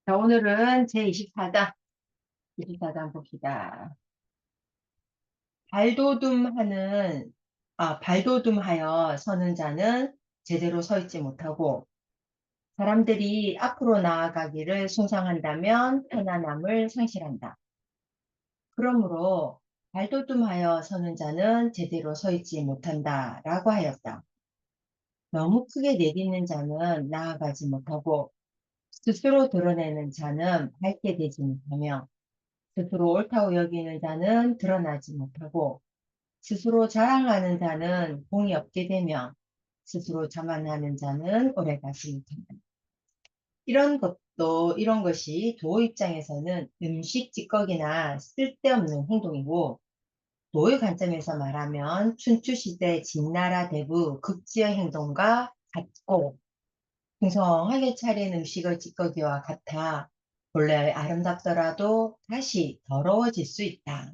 자, 오늘은 제24장, 24장 봅시다. 발도둠하는, 발도둠하여 서는 자는 제대로 서 있지 못하고, 사람들이 앞으로 나아가기를 숭상한다면 편안함을 상실한다. 그러므로 발도둠하여 서는 자는 제대로 서 있지 못한다. 라고 하였다. 너무 크게 내딛는 자는 나아가지 못하고, 스스로 드러내는 자는 밝게 되지 못하며, 스스로 옳다고 여기는 자는 드러나지 못하고 스스로 자랑하는 자는 공이 없게 되며 스스로 자만하는 자는 오래가지 못한다. 이런 것이 도 입장에서는 음식 찌꺼기나 쓸데없는 행동이고 도의 관점에서 말하면 춘추시대 진나라 대부 극지의 행동과 같고 풍성하게 차린 음식의 찌꺼기와 같아 본래 아름답더라도 다시 더러워질 수 있다.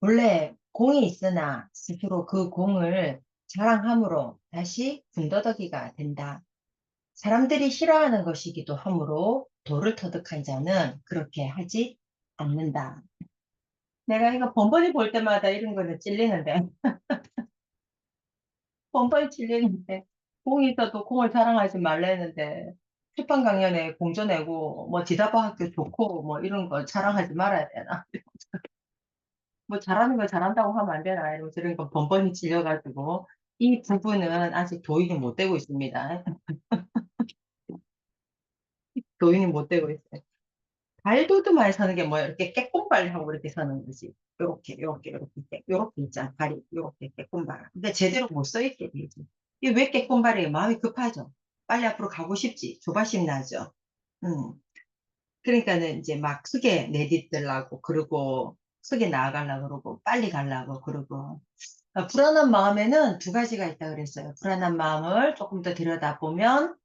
본래 공이 있으나 스스로 그 공을 자랑함으로 다시 군더더기가 된다. 사람들이 싫어하는 것이기도 하므로 돌을 터득한 자는 그렇게 하지 않는다. 내가 이거 번번이 볼 때마다 이런 거는 찔리는데, 번번이 찔리는데, 공이 있어도 공을 자랑하지 말라는데, 출판 강연에 공조 내고, 뭐 지다바 학교 좋고, 뭐 이런 거 자랑하지 말아야 되나? 뭐 잘하는 거 잘한다고 하면 안 되나 이러면서 이런 거 번번이 찔려가지고 이 부분은 아직 도인이 못 되고 있습니다. 도인이 못 되고 있어요. 발도듬하에 서는 게 뭐야? 이렇게 깨꼼발하고 이렇게 서는 거지. 요렇게 있잖아. 발이 요렇게 깨꼼발. 근데 제대로 못 서 있게 되지. 이게 왜 깨꼼발이에요? 마음이 급하죠. 빨리 앞으로 가고 싶지. 조바심 나죠. 음. 그러니까는 이제 막 크게 내딛으려고 그러고 크게 나아가려고 그러고 빨리 가려고 그러고 불안한 마음에는 두 가지가 있다 그랬어요. 불안한 마음을 조금 더 들여다보면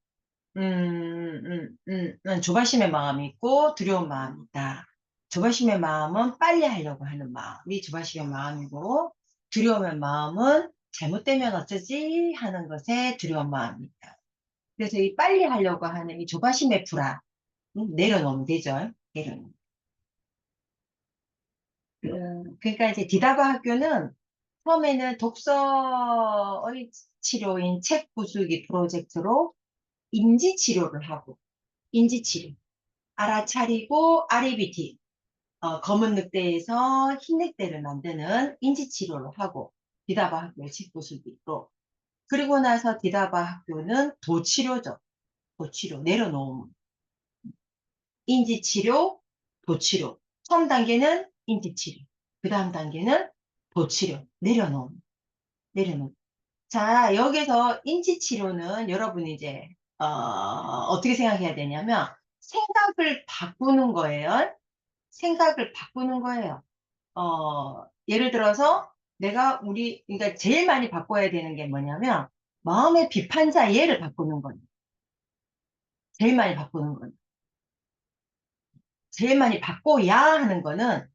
조바심의 마음이 있고 두려운 마음이 있다. 조바심의 마음은 빨리 하려고 하는 마음이 조바심의 마음이고 두려움의 마음은 잘못되면 어쩌지 하는 것에 두려운 마음이 있다. 그래서 이 빨리 하려고 하는 이 조바심의 불안 내려놓으면 되죠. 내려놓으면. 그러니까 이제 디다바 학교는 처음에는 독서의 치료인 책 부수기 프로젝트로 인지 치료를 하고, 인지 치료, 알아차리고 REBT, 검은 늑대에서 흰 늑대를 만드는 인지 치료를 하고, 디다바 학교의 책 부수기로. 그리고 나서 디다바 학교는 도치료죠. 도치료, 내려놓음. 인지 치료, 도치료. 처음 단계는 인지 치료. 그 다음 단계는 도치료, 내려놓음, 내려놓음. 자, 여기서 인지치료는 여러분이 이제, 어떻게 생각해야 되냐면, 생각을 바꾸는 거예요. 생각을 바꾸는 거예요. 예를 들어서, 그러니까 제일 많이 바꿔야 되는 게 뭐냐면, 마음의 비판자 예를 바꾸는 거예요. 제일 많이 바꾸는 거예요. 제일 많이 바꿔야 하는 거는,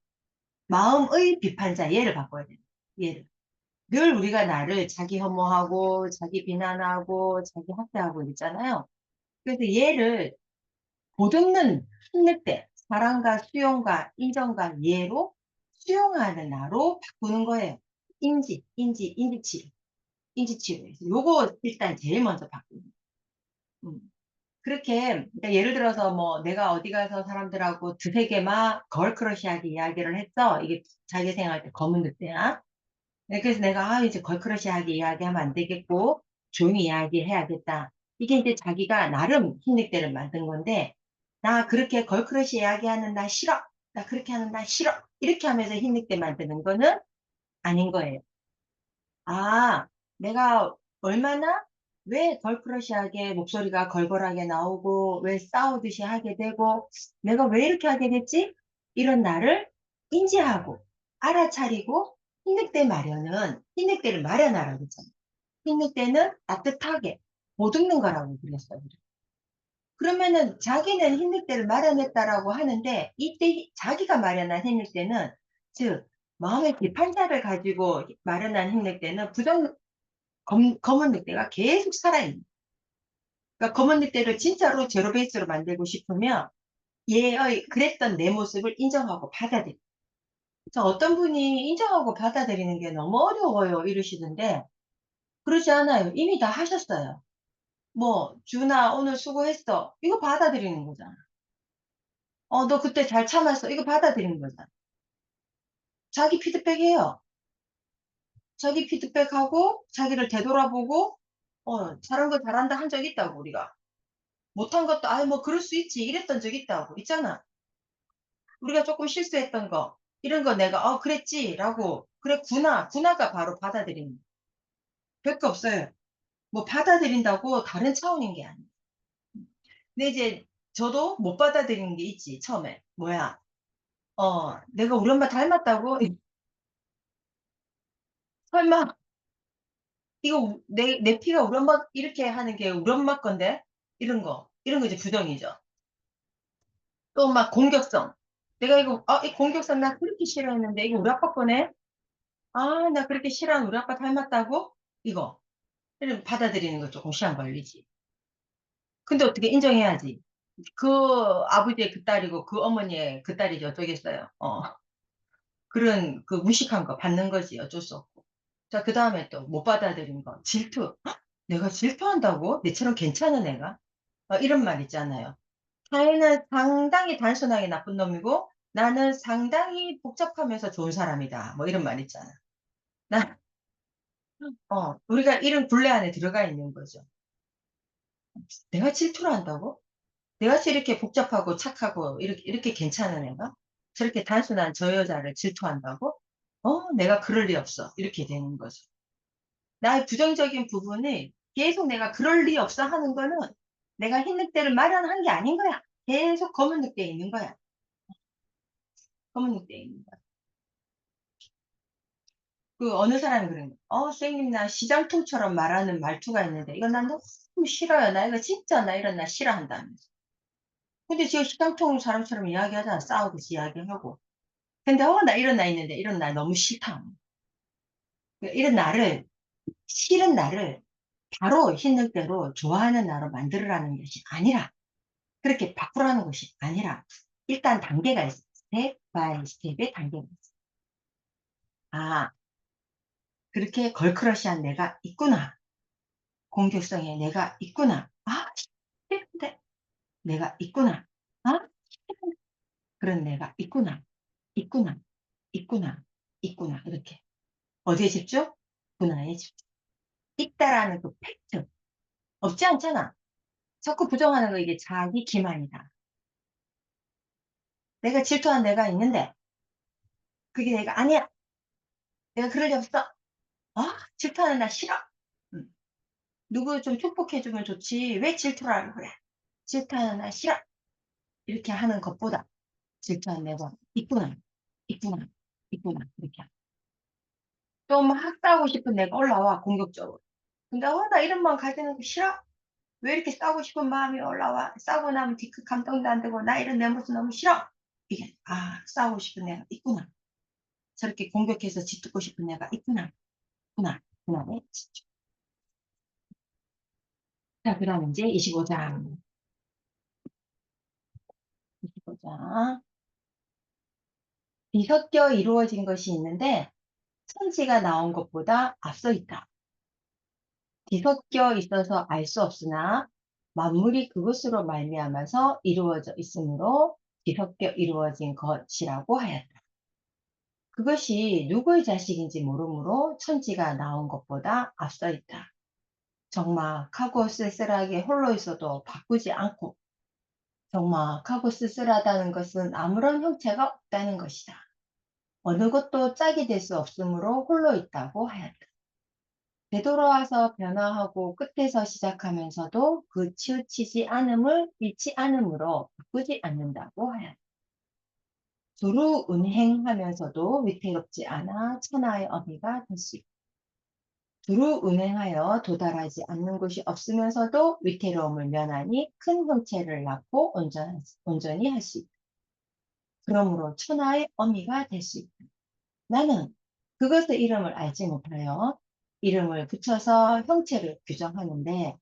마음의 비판자 예를 바꿔야 돼요. 예를. 늘 우리가 나를 자기 혐오하고, 자기 비난하고, 자기 학대하고 있잖아요. 그래서 얘를 보듬는 힘낼 사랑과 수용과 인정과 이해로 수용하는 나로 바꾸는 거예요. 인지치료. 인지치료에서. 요거 일단 제일 먼저 바꾸는 거예요. 그렇게, 그러니까 예를 들어서 뭐 내가 어디 가서 사람들하고 두세 개막 걸크러쉬하게 이야기를 했어. 이게 자기 생활 때 검은 늑대야. 네, 그래서 내가 이제 걸크러쉬하게 이야기하면 안 되겠고 조용히 이야기해야겠다. 이게 이제 자기가 나름 힘낼 를 만든 건데 나 그렇게 걸크러쉬 이야기하는 나 싫어. 나 그렇게 하는 나 싫어. 이렇게 하면서 힘낼 때 만드는 거는 아닌 거예요. 아, 내가 얼마나 왜 걸크러쉬하게 목소리가 걸걸하게 나오고 왜 싸우듯이 하게 되고 내가 왜 이렇게 하게 됐지? 이런 나를 인지하고 알아차리고 힘낼 마련은 힘낼를 마련하라고 했잖아요. 힘낼 때는 따뜻하게 보듬는 거라고 그랬어요. 그러면은 자기는 힘낼 때를 마련했다라고 하는데 이때 자기가 마련한 힘낼 때는 즉 마음의 비판자를 가지고 마련한 힘낼 때는 검은 늑대가 계속 살아있는. 그러니까 검은 늑대를 진짜로 제로 베이스로 만들고 싶으면 얘의 그랬던 내 모습을 인정하고 받아들여. 자, 어떤 분이 인정하고 받아들이는 게 너무 어려워요 이러시던데 그러지 않아요. 이미 다 하셨어요. 뭐 준아 오늘 수고했어. 이거 받아들이는 거잖아. 너 그때 잘 참았어. 이거 받아들이는 거잖아. 자기 피드백해요. 자기 피드백하고 자기를 되돌아보고 잘한 거 잘한다 한 적 있다고 우리가. 못한 것도 아이 뭐 그럴 수 있지 이랬던 적 있다고 있잖아. 우리가 조금 실수했던 거 이런 거 내가 그랬지라고 그랬구나가 바로 받아들이는 거. 별거 없어요. 뭐 받아들인다고 다른 차원인 게 아니에요. 근데 이제 저도 못 받아들이는 게 있지 처음에. 뭐야? 내가 우리 엄마 닮았다고? 설마 이거 내 피가 우리 엄마 이렇게 하는 게 우리 엄마 건데? 이런 거 이제 부정이죠. 또 막 공격성. 내가 이 공격성 나 그렇게 싫어했는데 이거 우리 아빠 거네? 아, 나 그렇게 싫어하는 우리 아빠 닮았다고? 이거. 이런 받아들이는 거 조금 시간 걸리지. 근데 어떻게 인정해야지. 그 아버지의 그 딸이고 그 어머니의 그 딸이지 어쩌겠어요. 그런 그 무식한 거 받는 거지 어쩔 수 없고. 자, 그 다음에 또 못 받아들인 거. 질투. 헉, 내가 질투한다고? 내처럼 괜찮은 애가? 이런 말 있잖아요. 자기는 상당히 단순하게 나쁜 놈이고 나는 상당히 복잡하면서 좋은 사람이다. 뭐 이런 말 있잖아. 나, 우리가 이런 굴레 안에 들어가 있는 거죠. 내가 질투를 한다고? 내가 이렇게 복잡하고 착하고 이렇게 괜찮은 애가? 저렇게 단순한 저 여자를 질투한다고? 내가 그럴 리 없어. 이렇게 되는 거죠. 나의 부정적인 부분이 계속 내가 그럴 리 없어 하는 거는 내가 흰 늑대를 마련한 게 아닌 거야. 계속 검은 늑대에 있는 거야. 검은 늑대에 있는 거야. 그 어느 사람이 그런 거. 선생님 나 시장통처럼 말하는 말투가 있는데 이건 난 너무 싫어요. 나 이거 진짜 나 이런 날 싫어한다면서. 근데 지금 시장통 사람처럼 이야기하잖아. 싸우듯이 이야기하고. 근데 나 이런 날 있는데 이런 날 너무 싫다. 이런 날을 싫은 날을 바로 흰 늑대로 좋아하는 날로 만들으라는 것이 아니라 그렇게 바꾸라는 것이 아니라 일단 단계가 있어. 스텝 바이 스텝의 단계가 있어. 아, 그렇게 걸크러시한 내가 있구나. 공격성에 내가 있구나. 아, 싫은데 내가 있구나. 아, 싫은데 그런 내가 있구나. 있구나. 있구나. 있구나. 이렇게. 어디에 집중? 구나에 집중. 있다라는 그 팩트. 없지 않잖아. 자꾸 부정하는 거 이게 자기 기만이다. 내가 질투한 내가 있는데 그게 내가 아니야. 내가 그럴 리 없어. 질투하는 나 싫어. 음. 누구 좀 축복해주면 좋지. 왜 질투를 하려고 그래? 질투하는 나 싫어. 이렇게 하는 것보다 질투하는 내가 있구나. 있구나. 있구나. 이렇게. 또 막 싸우고 싶은 내가 올라와. 공격적으로. 근데 나 이런 마음 가지는 거 싫어. 왜 이렇게 싸우고 싶은 마음이 올라와? 싸우고 나면 뒤끝 감동도 안 되고 나 이런 내 모습 너무 싫어. 이게 싸우고 싶은 내가 있구나. 저렇게 공격해서 짓듣고 싶은 내가 있구나. 있구나. 있구나. 네. 자, 그다음 이제 25장. 25장. 뒤섞여 이루어진 것이 있는데 천지가 나온 것보다 앞서 있다. 뒤섞여 있어서 알 수 없으나 만물이 그것으로 말미암아서 이루어져 있으므로 뒤섞여 이루어진 것이라고 하였다. 그것이 누구의 자식인지 모르므로 천지가 나온 것보다 앞서 있다. 적막하고 쓸쓸하게 홀로 있어도 바꾸지 않고 적막하고 쓸쓸하다는 것은 아무런 형체가 없다는 것이다. 어느 것도 짝이 될 수 없으므로 홀로 있다고 하였다. 되돌아와서 변화하고 끝에서 시작하면서도 그 치우치지 않음을 잃지 않으므로 바꾸지 않는다고 하였다. 두루 운행하면서도 위태롭지 않아 천하의 어미가 될 수 있다. 두루 운행하여 도달하지 않는 곳이 없으면서도 위태로움을 면하니 큰 형체를 낳고 온전히 할 수 있다. 그러므로 천하의 어미가 될 수 있다. 나는 그것의 이름을 알지 못하여 이름을 붙여서 형체를 규정하는데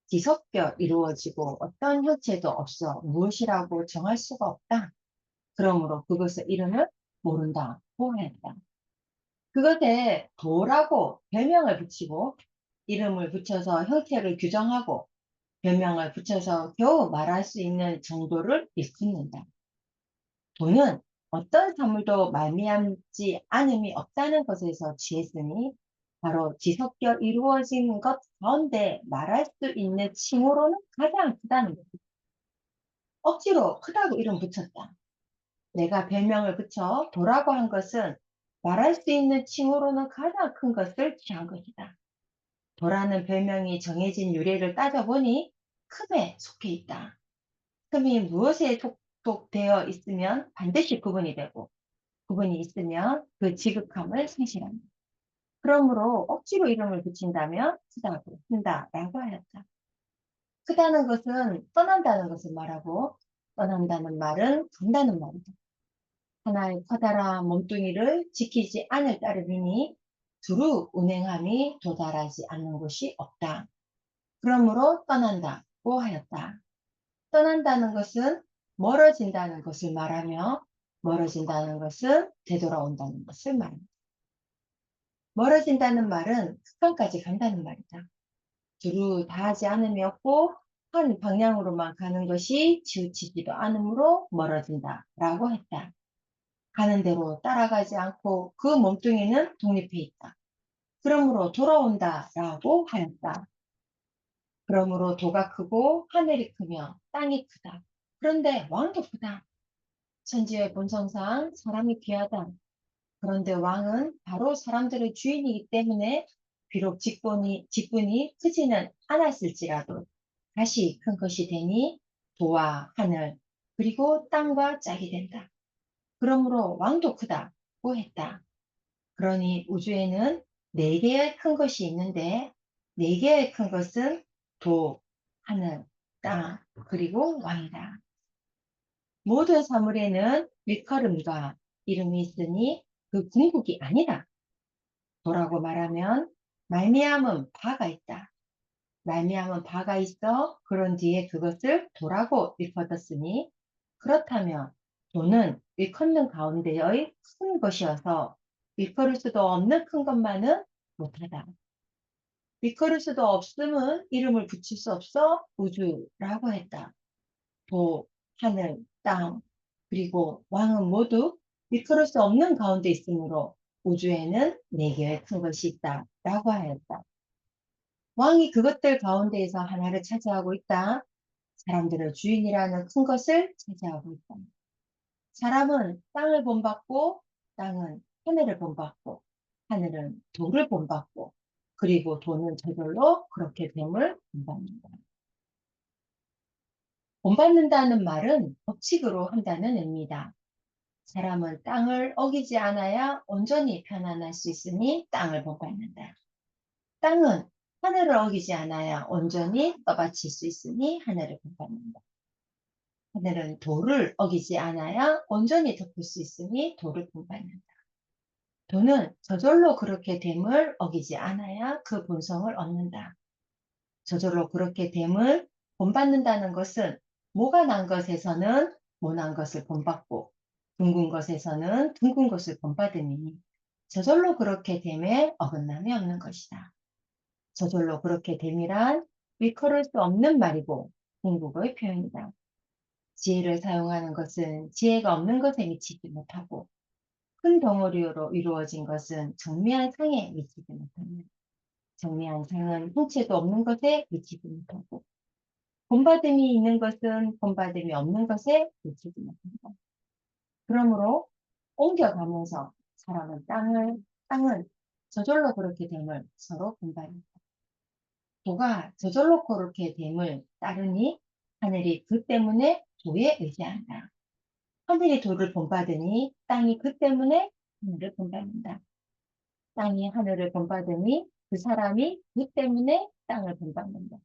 뒤섞여 이루어지고 어떤 형체도 없어 무엇이라고 정할 수가 없다. 그러므로 그것의 이름을 모른다고 했다. 그것에 도라고 별명을 붙이고 이름을 붙여서 형태를 규정하고 별명을 붙여서 겨우 말할 수 있는 정도를 일컫는다. 도는 어떤 사물도 말미암지 않음이 없다는 것에서 취했으니 바로 뒤섞여 이루어진 것 가운데 말할 수 있는 칭호로는 가장 크다는 것. 억지로 크다고 이름 붙였다. 내가 별명을 붙여 도라고 한 것은 말할 수 있는 칭호로는 가장 큰 것을 취한 것이다. 도라는 별명이 정해진 유래를 따져보니 큼에 속해 있다. 큼이 무엇에 속독되어 있으면 반드시 구분이 되고 구분이 있으면 그 지극함을 상실합니다. 그러므로 억지로 이름을 붙인다면 크다고 쓴다라고 하였다. 크다는 것은 떠난다는 것을 말하고 떠난다는 말은 간다는 말이다. 하나의 커다란 몸뚱이를 지키지 않을 따름이니 두루 운행함이 도달하지 않는 곳이 없다. 그러므로 떠난다고 하였다. 떠난다는 것은 멀어진다는 것을 말하며 멀어진다는 것은 되돌아온다는 것을 말합니다. 멀어진다는 말은 극한까지 간다는 말이다. 두루 다하지 않음이 없고 한 방향으로만 가는 것이 치우치지도 않으므로 멀어진다라고 했다. 가는 대로 따라가지 않고 그 몸뚱이는 독립해 있다. 그러므로 돌아온다라고 하였다. 그러므로 도가 크고 하늘이 크며 땅이 크다. 그런데 왕도 크다. 천지의 본성상 사람이 귀하다. 그런데 왕은 바로 사람들의 주인이기 때문에 비록 직분이 크지는 않았을지라도 다시 큰 것이 되니 도와 하늘 그리고 땅과 짝이 된다. 그러므로 왕도 크다고 했다. 그러니 우주에는 네 개의 큰 것이 있는데 네 개의 큰 것은 도, 하늘, 땅, 그리고 왕이다. 모든 사물에는 일컬음과 이름이 있으니 그 궁극이 아니다. 도라고 말하면 말미암은 바가 있다. 말미암은 바가 있어 그런 뒤에 그것을 도라고 일컫었으니 그렇다면 도는 일컫는 가운데의 큰 것이어서 일컬을 수도 없는 큰 것만은 못하다. 일컬을 수도 없음은 이름을 붙일 수 없어 우주라고 했다. 도, 하늘, 땅, 그리고 왕은 모두 일컬을 수 없는 가운데 있으므로 우주에는 네 개의 큰 것이 있다라고 하였다. 왕이 그것들 가운데에서 하나를 차지하고 있다. 사람들의 주인이라는 큰 것을 차지하고 있다. 사람은 땅을 본받고 땅은 하늘을 본받고 하늘은 도를 본받고 그리고 도는 저절로 그렇게 됨을 본받는다. 본받는다는 말은 법칙으로 한다는 의미다. 사람은 땅을 어기지 않아야 온전히 편안할 수 있으니 땅을 본받는다. 땅은 하늘을 어기지 않아야 온전히 떠받칠 수 있으니 하늘을 본받는다. 하늘은 도를 어기지 않아야 온전히 덮을 수 있으니 도를 본받는다. 도는 저절로 그렇게 됨을 어기지 않아야 그 본성을 얻는다. 저절로 그렇게 됨을 본받는다는 것은 모가 난 것에서는 모난 것을 본받고 둥근 것에서는 둥근 것을 본받으니 저절로 그렇게 됨에 어긋남이 없는 것이다. 저절로 그렇게 됨이란 일컬을 수 없는 말이고 궁극의 표현이다. 지혜를 사용하는 것은 지혜가 없는 것에 미치지 못하고 큰 덩어리로 이루어진 것은 정미한 상에 미치지 못합니다. 정미한 상은 형체도 없는 것에 미치지 못하고 본받음이 있는 것은 본받음이 없는 것에 미치지 못한다. 그러므로 옮겨가면서 사람은 땅은 저절로 그렇게 됨을 서로 본받는다. 도가 저절로 그렇게 됨을 따르니 하늘이 그 때문에 도에 의지한다. 하늘이 도를 본받으니 땅이 그 때문에 하늘을 본받는다. 땅이 하늘을 본받으니 그 사람이 그 때문에 땅을 본받는다.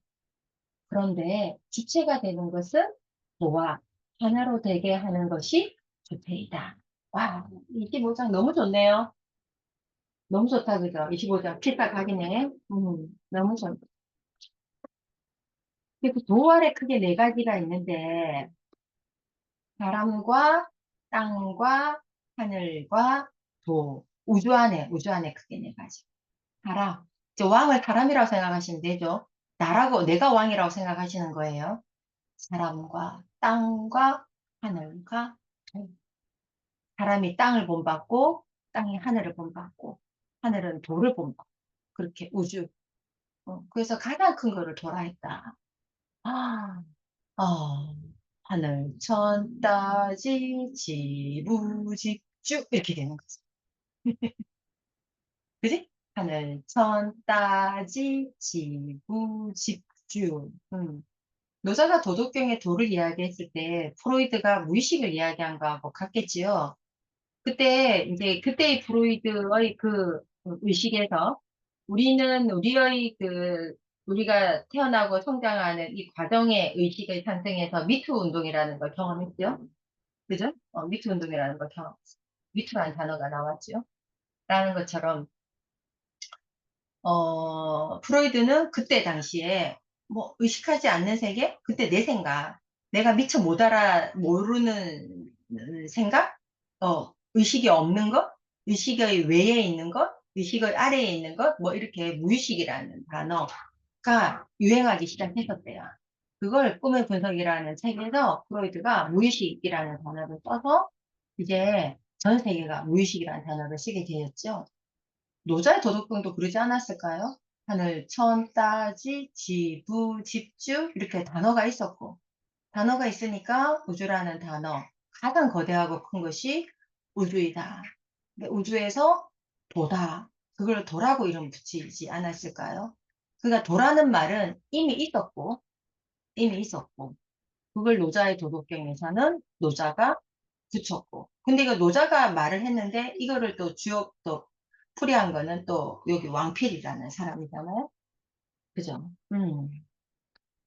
그런데 주체가 되는 것은 도와 하나로 되게 하는 것이 주체이다. 와, 25장 너무 좋네요. 너무 좋다, 그죠? 25장 필사 각이네. 너무 좋다. 그래서 도 아래 크게 네 가지가 있는데, 바람과 땅과 하늘과 우주 안에 크게 네 가지. 바람. 저 왕을 사람이라고 생각하시면 되죠. 나라고, 내가 왕이라고 생각하시는 거예요. 사람과 땅과 하늘과 도. 사람이 땅을 본받고, 땅이 하늘을 본받고, 하늘은 도를 본받고, 그렇게 우주. 그래서 가장 큰 거를 도라 했다. 아, 어, 하늘, 천, 따지, 지부, 집주, 이렇게 되는 거지. 그지? 하늘, 천, 따지, 지부, 집주. 노자가 도덕경의 도를 이야기했을 때, 프로이드가 무의식을 이야기한 거하고 같겠지요. 그때의 프로이드의 그 의식에서 우리가 태어나고 성장하는 이 과정의 의식의 상승에서 미투 운동이라는 걸 경험했죠. 그죠? 미투 운동이라는 걸 경험했어요. 미투라는 단어가 나왔죠. 라는 것처럼, 프로이드는 그때 당시에 뭐 의식하지 않는 세계? 그때 내 생각, 내가 미처 모르는 생각? 의식이 없는 것? 의식의 외에 있는 것? 의식의 아래에 있는 것? 뭐 이렇게 무의식이라는 단어가 유행하기 시작했었대요. 그걸 꿈의 분석이라는 책에서 프로이드가 무의식이라는 단어를 써서 이제 전 세계가 무의식이라는 단어를 쓰게 되었죠. 노자의 도덕경도 그러지 않았을까요? 하늘, 천, 따지, 지부, 집주 이렇게 단어가 있으니까 우주라는 단어 가장 거대하고 큰 것이 우주이다. 근데 우주에서 도다. 그걸 도라고 이름 붙이지 않았을까요? 그러니까 도라는 말은 이미 있었고 그걸 노자의 도덕경에서는 노자가 붙였고 근데 이거 노자가 말을 했는데 이거를 또 풀이한 거는 또 여기 왕필이라는 사람이잖아요. 그죠?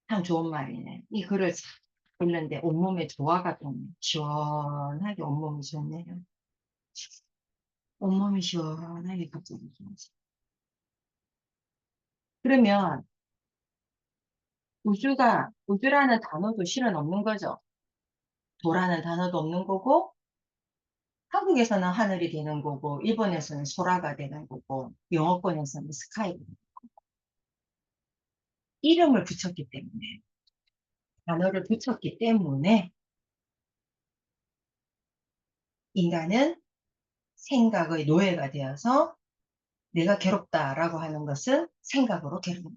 참 좋은 말이네. 이 글을 싹 읽는데 온몸에 조화가 좀 시원하게 온몸이 좋네요. 온몸이 시원하게 갑자기 좋아지. 그러면 우주라는 단어도 실은 없는 거죠. 도라는 단어도 없는 거고, 한국에서는 하늘이 되는 거고, 일본에서는 소라가 되는 거고, 영어권에서는 스카이가 되는 거고. 이름을 붙였기 때문에, 단어를 붙였기 때문에, 인간은 생각의 노예가 되어서 내가 괴롭다라고 하는 것은 생각으로 괴롭다.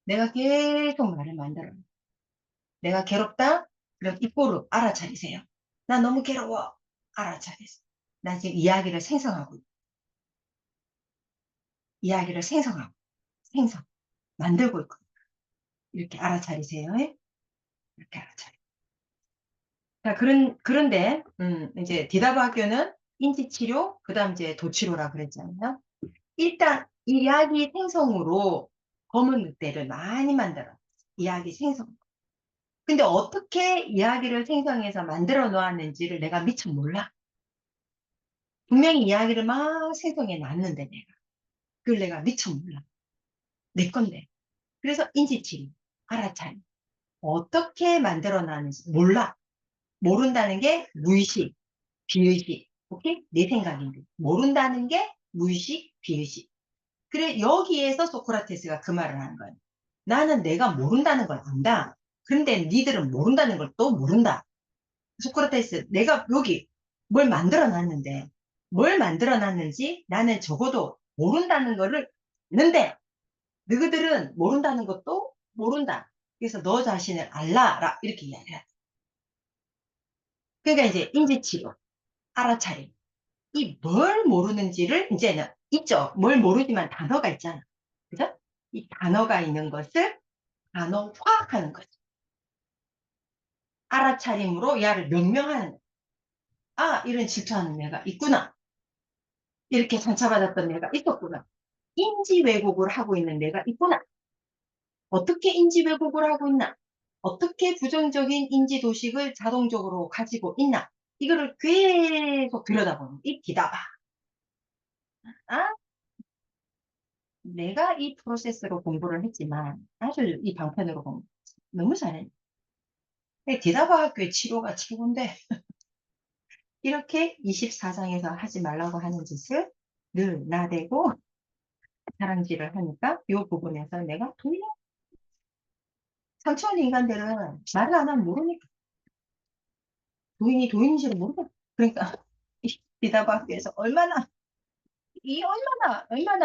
내가 계속 말을 만들어. 내가 괴롭다? 그럼 입꼬르 알아차리세요. 나 너무 괴로워. 알아차리세요. 나 지금 이야기를 생성, 만들고 있거든요. 이렇게 알아차리세요. 예? 이렇게 알아차리. 자, 그런데, 이제 디다바 학교는 인지치료, 그 다음 이제 도치료라 그랬잖아요. 일단, 이야기 생성으로 검은 늑대를 많이 만들어. 이야기 생성. 근데 어떻게 이야기를 생성해서 만들어 놓았는지를 내가 미처 몰라. 분명히 이야기를 막 생성해 놨는데 내가. 그걸 내가 미처 몰라. 내 건데. 그래서 인지치료, 알아차리. 어떻게 만들어 놨는지 몰라. 모른다는 게 무의식, 비의식. 오케이? 내 생각인데. 모른다는 게 무의식, 비의식. 그래, 여기에서 소크라테스가 그 말을 하는 거예요. 나는 내가 모른다는 걸 안다. 그런데 니들은 모른다는 걸 또 모른다. 소크라테스, 내가 여기 뭘 만들어 놨는지 나는 적어도 모른다는 거를 는데, 너희들은 모른다는 것도 모른다. 그래서 너 자신을 알라라. 이렇게 이야기해요. 그러니까 이제 인지치료, 알아차림. 이 뭘 모르는지를 이제는 있죠. 뭘 모르지만 단어가 있잖아. 그죠? 이 단어가 있는 것을 단어화하는 거죠. 알아차림으로 야를 명명하는 거죠. 아, 이런 질투하는 애가 있구나. 이렇게 상처받았던 애가 있었구나. 인지 왜곡을 하고 있는 애가 있구나. 어떻게 인지 왜곡을 하고 있나? 어떻게 부정적인 인지 도식을 자동적으로 가지고 있나? 이거를 계속 들여다보는 이 기다바. 아, 내가 이 프로세스로 공부를 했지만 아주 이 방편으로 공부 너무 잘해. 디다바 학교의 치료가 최고인데 이렇게 24장에서 하지 말라고 하는 짓을 늘 나대고 다람쥐를 하니까 이 부분에서 내가 도인 상처 인간들은 말을 안 하면 모르니까 도인이 도인인지를 모르겠어. 그러니까 이 디다바 학교에서 얼마나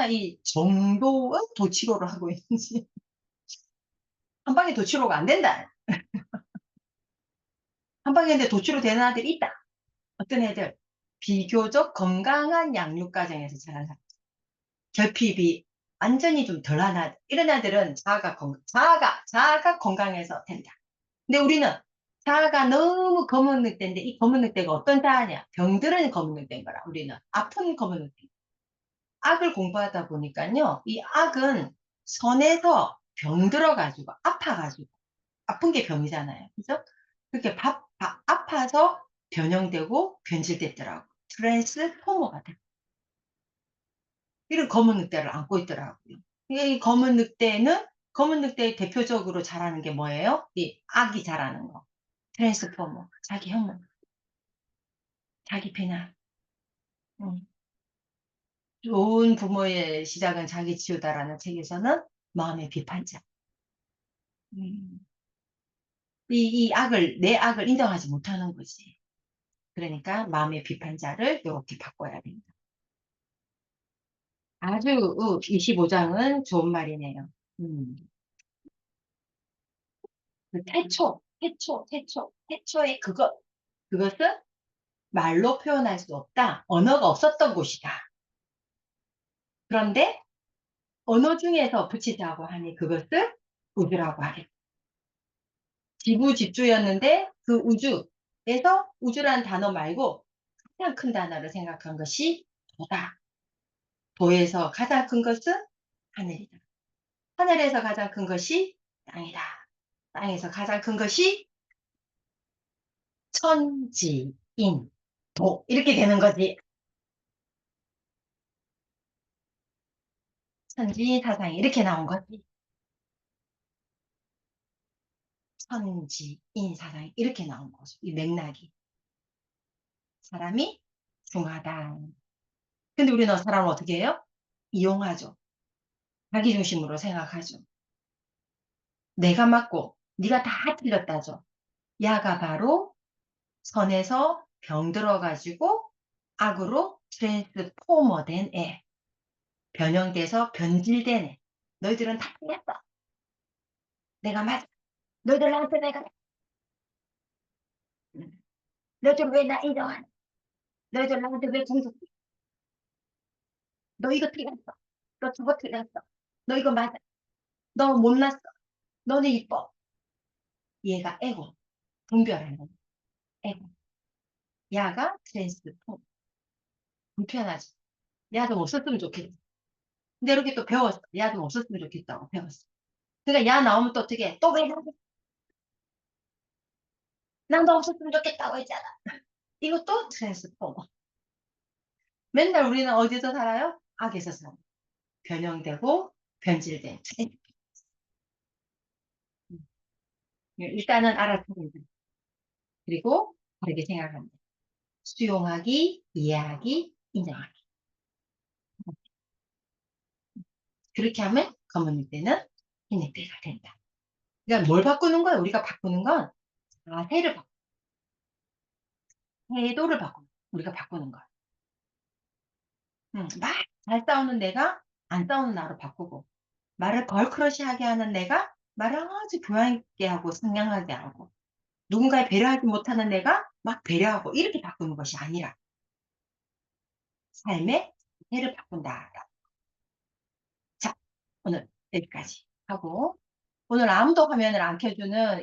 이 정도의 도치로를 하고 있는지 한 방에 도치로가 안 된다. 한 방에 했는데 도치로 되는 아들이 있다. 어떤 애들 비교적 건강한 양육 가정에서 자란 사람 결핍이 완전히 좀 덜한 아들 이런 아들은 자아가 건강해서 된다. 근데 우리는 자아가 너무 검은 늑대인데 이 검은 늑대가 어떤 자아냐 병들은 검은 늑대인 거라 우리는 아픈 검은 늑대 악을 공부하다 보니까요 이 악은 선에서 병들어가지고 아파가지고 아픈 게 병이잖아요 그죠 그렇게 아파서 변형되고 변질됐더라고 트랜스포머가 돼 이런 검은 늑대를 안고 있더라고요. 이 검은 늑대의 대표적으로 자라는 게 뭐예요? 이 악이 자라는 거. 트랜스포머, 자기 혐오, 자기 비난. 음. 좋은 부모의 시작은 자기 치유다라는 책에서는 마음의 비판자. 음. 내 악을 인정하지 못하는 거지. 그러니까 마음의 비판자를 이렇게 바꿔야 된다. 아주 25장은 좋은 말이네요. 음. 그 태초의 그것은 말로 표현할 수 없다. 언어가 없었던 곳이다. 그런데 언어 중에서 붙이자고 하니 그것을 우주라고 하겠다. 지부집주였는데 그 우주에서 우주라는 단어 말고 가장 큰 단어를 생각한 것이 도다. 도에서 가장 큰 것은 하늘이다. 하늘에서 가장 큰 것이 땅이다. 땅에서 가장 큰 것이 천지인 도 이렇게 되는 거지. 천지 사상이 이렇게 나온 거지. 천지인 사상이 이렇게 나온 거죠. 이 맥락이. 사람이 중하다. 근데 우리는 사람을 어떻게 해요? 이용하죠. 자기중심으로 생각하죠. 내가 맞고 네가 다 틀렸다죠. 야가 바로 선에서 병들어가지고 악으로 트랜스포머된 애. 변형돼서 변질된 애. 너희들은 다 틀렸어. 내가 맞아. 너희들 나한테 내가 너희들 왜 나 인정하냐? 너희들 나한테 왜 공격해? 너 이거 틀렸어. 너 저거 틀렸어. 너 이거 맞아. 너 못났어. 너는 이뻐. 얘가 애고. 분별하는 거야. 애고. 야가 트랜스포. 불편하지. 야 좀 없었으면 좋겠다. 근데 이렇게 또 배웠어. 야 좀 없었으면 좋겠다고 배웠어. 그러니까 야 나오면 또 어떻게 해? 또 왜 나오냐? 난너 없었으면 좋겠다고 했잖아. 이것도 트랜스포머. 맨날 우리는 어디서 살아요? 악에서 살아. 변형되고 변질된. 일단은 알아차리자. 그리고 다르게 생각합니다. 수용하기, 이해하기, 인정하기. 그렇게 하면 검은 늑대는 흰 늑대가 된다. 그러니까 뭘 바꾸는 거야? 우리가 바꾸는 건 자세를 바꾸는 태도를 바꾸는 거야. 우리가 바꾸는 거야. 막 잘 싸우는 내가 안 싸우는 나로 바꾸고 말을 걸크러시하게 하는 내가 말을 아주 교양 있게 하고 상냥하게 하고 누군가를 배려하지 못하는 내가 막 배려하고 이렇게 바꾸는 것이 아니라 삶의 자세를 바꾼다. 자, 오늘 여기까지 하고 오늘 아무도 화면을 안 켜주는